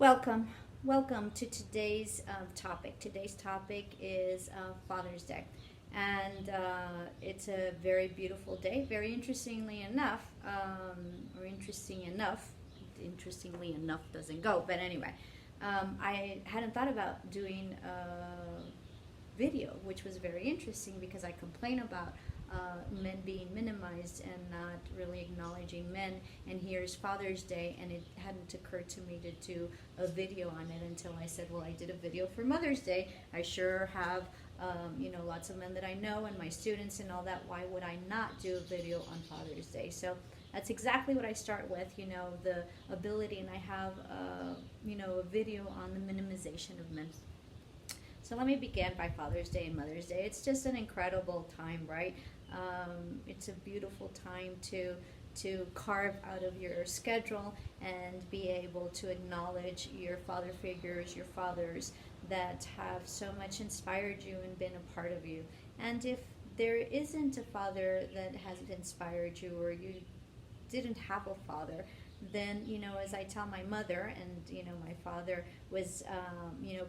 Welcome. Welcome to today's topic. Today's topic is Father's Day. And it's a very beautiful day. Very interestingly enough, interestingly enough doesn't go, but anyway, I hadn't thought about doing a video, which was very interesting because I complain about men being minimized and not really acknowledging men. And here's Father's Day, and it hadn't occurred to me to do a video on it until I said, well, I did a video for Mother's Day. I sure have, lots of men that I know and my students and all that. Why would I not do a video on Father's Day? So that's exactly what I start with, the ability, and I have, a video on the minimization of men. So let me begin by Father's Day and Mother's Day. It's just an incredible time, right? It's a beautiful time to carve out of your schedule and be able to acknowledge your father figures, your fathers that have so much inspired you and been a part of you. And if there isn't a father that has inspired you, or you didn't have a father, then as I tell my mother, and my father was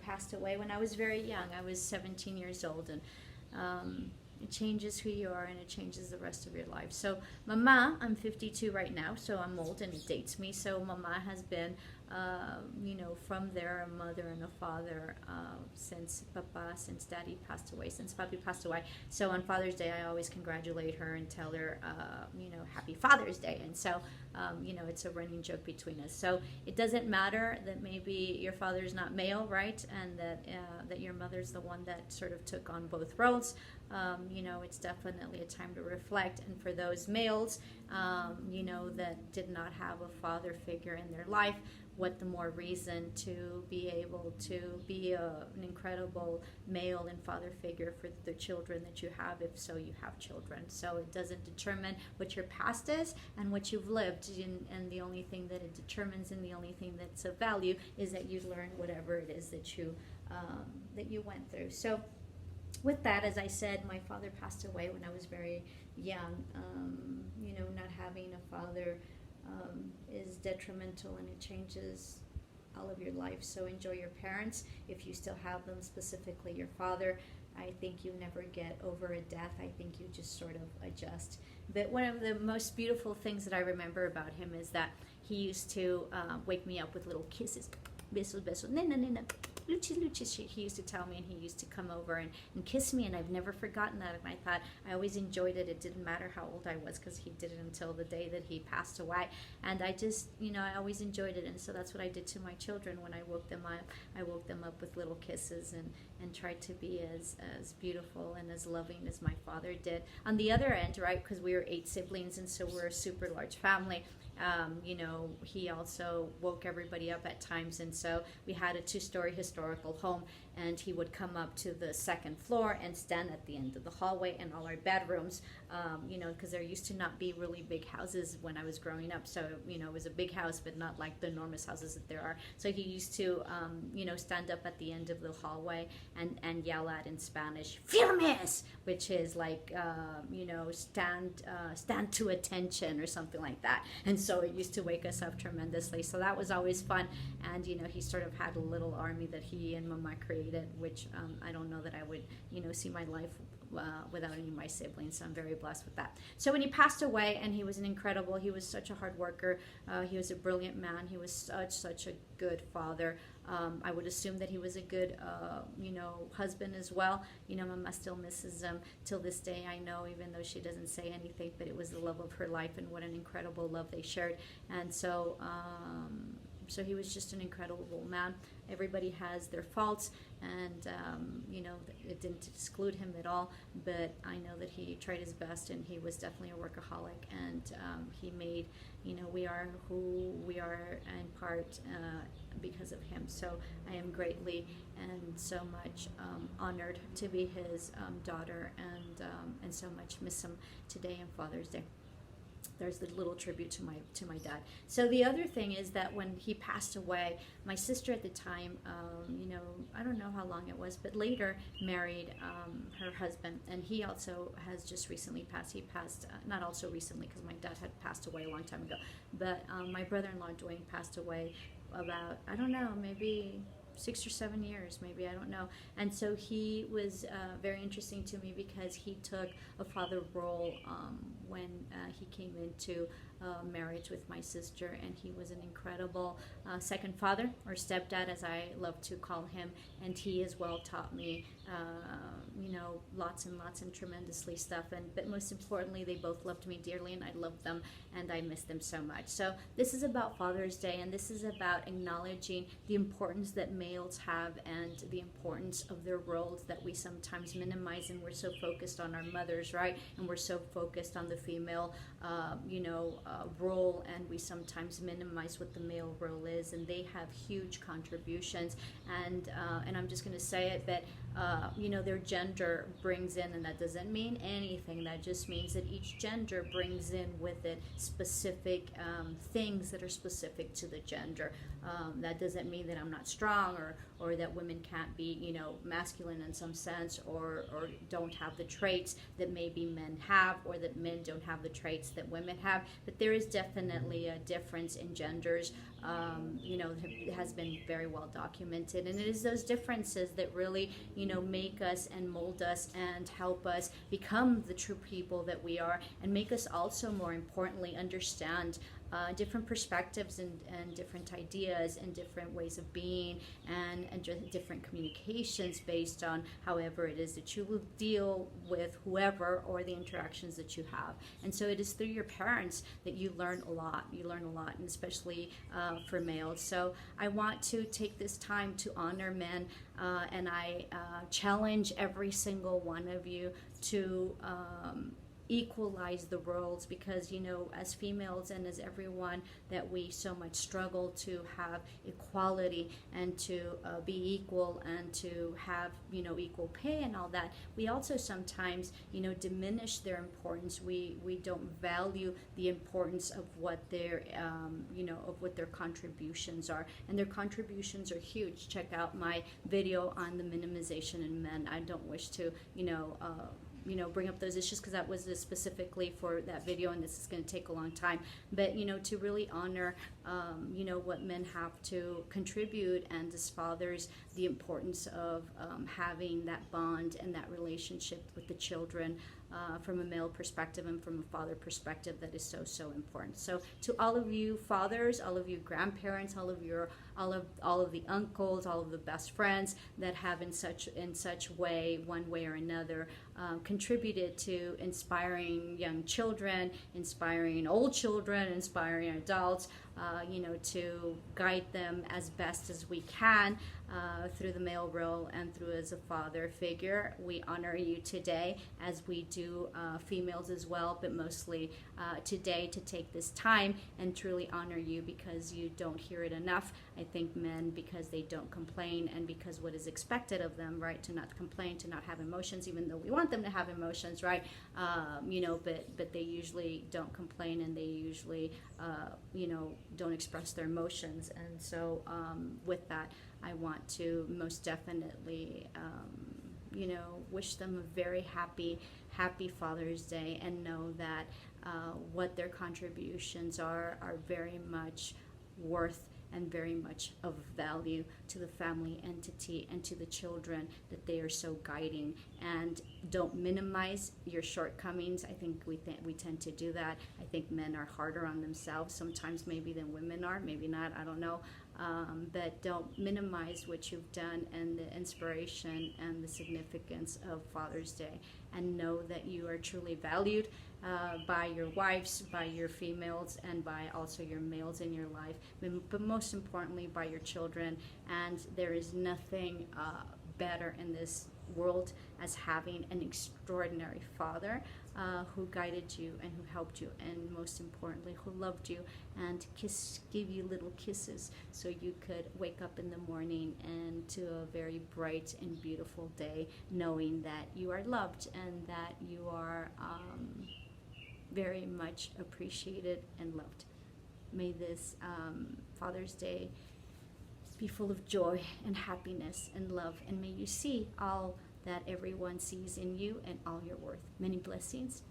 passed away when I was very young. I was 17 years old, and it changes who you are and it changes the rest of your life. So mama, I'm 52 right now, so I'm old and it dates me. So mama has been from there, a mother and a father since daddy passed away, since papi passed away. So on Father's Day, I always congratulate her and tell her, happy Father's Day. And so, it's a running joke between us. So it doesn't matter that maybe your father's not male, right? And that your mother's the one that sort of took on both roles. It's definitely a time to reflect. And for those males, that did not have a father figure in their life, what the more reason to be able to be an incredible male and father figure for the children that you have, if so you have children. So it doesn't determine what your past is and what you've lived, and the only thing that it determines and the only thing that's of value is that you learn whatever it is that you went through. So with that, as I said, my father passed away when I was very young. Not having a father is detrimental, and it changes all of your life. So enjoy your parents if you still have them, specifically your father. I think you never get over a death. I think you just sort of adjust. But one of the most beautiful things that I remember about him is that he used to wake me up with little kisses. Besos, besos, nena, nena, luchis, luchis. He used to tell me, and he used to come over and kiss me, and I've never forgotten that. And I thought, I always enjoyed it. It didn't matter how old I was, because he did it until the day that he passed away. And I just, I always enjoyed it. And so that's what I did to my children when I woke them up. I woke them up with little kisses and tried to be as beautiful and as loving as my father did. On the other end, right, because we were 8 siblings, and so we're a super large family. He also woke everybody up at times, and so we had a 2-story historical home, and he would come up to the 2nd floor and stand at the end of the hallway in all our bedrooms, because there used to not be really big houses when I was growing up. So, it was a big house, but not like the enormous houses that there are. So he used to, stand up at the end of the hallway and yell out in Spanish, "Firmes," which is like, stand to attention or something like that. And so it used to wake us up tremendously. So that was always fun. And, he sort of had a little army that he and Mama created, which I don't know that I would, see my life without any of my siblings. So I'm very blessed with that. So when he passed away, and he was he was such a hard worker. He was a brilliant man. He was such a good father. I would assume that he was a good, husband as well. Mama still misses him till this day, I know, even though she doesn't say anything, but it was the love of her life, and what an incredible love they shared. And so, so he was just an incredible man. Everybody has their faults, and it didn't exclude him at all, but I know that he tried his best, and he was definitely a workaholic, and he made, we are who we are in part because of him. So I am greatly and so much honored to be his daughter, and so much miss him today on Father's Day. There's the little tribute to my dad. So the other thing is that when he passed away, my sister at the time, I don't know how long it was, but later married her husband, and he also has just recently passed. He passed, not also recently, because my dad had passed away a long time ago, but my brother-in-law Dwayne passed away about, I don't know, maybe 6 or 7 years, maybe, I don't know. And so he was very interesting to me because he took a father role when he came into marriage with my sister, and he was an incredible second father, or stepdad as I love to call him. And he as well taught me lots and lots and tremendously stuff. But most importantly, they both loved me dearly, and I loved them, and I miss them so much. So this is about Father's Day, and this is about acknowledging the importance that males have and the importance of their roles that we sometimes minimize, and we're so focused on our mothers, right? And we're so focused on the female role, and we sometimes minimize what the male role is, and they have huge contributions. And I'm just going to say it, that their gender brings in, and that doesn't mean anything. That just means that each gender brings in with it specific things that are specific to the gender. That doesn't mean that I'm not strong, or that women can't be, masculine in some sense, or don't have the traits that maybe men have, or that men don't have the traits that women have. But there is definitely a difference in genders. It has been very well documented, and it is those differences that really, make us and mold us and help us become the true people that we are, and make us also, more importantly, understand different perspectives and different ideas and different ways of being, and just different communications based on however it is that you will deal with whoever, or the interactions that you have. And so it is through your parents that you learn a lot. And especially for males. So I want to take this time to honor men, and I challenge every single one of you to equalize the roles, because as females and as everyone, that we so much struggle to have equality and to be equal and to have equal pay and all that. We also sometimes diminish their importance. We don't value the importance of what their contributions are, and their contributions are huge. Check out my video on the minimization in men. I don't wish to bring up those issues, because that was specifically for that video, and this is going to take a long time. But to really honor what men have to contribute, and as fathers, the importance of having that bond and that relationship with the children, from a male perspective and from a father perspective, that is so important. So to all of you fathers, all of you grandparents, all of the uncles, all of the best friends that have in such way, one way or another, contributed to inspiring young children, inspiring old children, inspiring adults, to guide them as best as we can through the male role and through as a father figure. We honor you today, as we do females as well, but mostly today, to take this time and truly honor you, because you don't hear it enough. I think men, because they don't complain, and because what is expected of them, right, to not complain, to not have emotions, even though we want them to have emotions, right, but they usually don't complain, and they usually don't express their emotions. And so with that, I want to most definitely wish them a very happy Father's Day, and know that what their contributions are very much worth and very much of value to the family entity and to the children that they are so guiding. And don't minimize your shortcomings. I think we tend to do that. I think men are harder on themselves sometimes, maybe, than women are. Maybe not, I don't know. But don't minimize what you've done, and the inspiration and the significance of Father's Day, and know that you are truly valued by your wives, by your females, and by also your males in your life, but most importantly by your children. And there is nothing better in this world as having an extraordinary father who guided you and who helped you, and most importantly, who loved you and give you little kisses so you could wake up in the morning and to a very bright and beautiful day, knowing that you are loved and that you are very much appreciated and loved. May this Father's Day be full of joy and happiness and love, and may you see all that everyone sees in you and all your worth. Many blessings.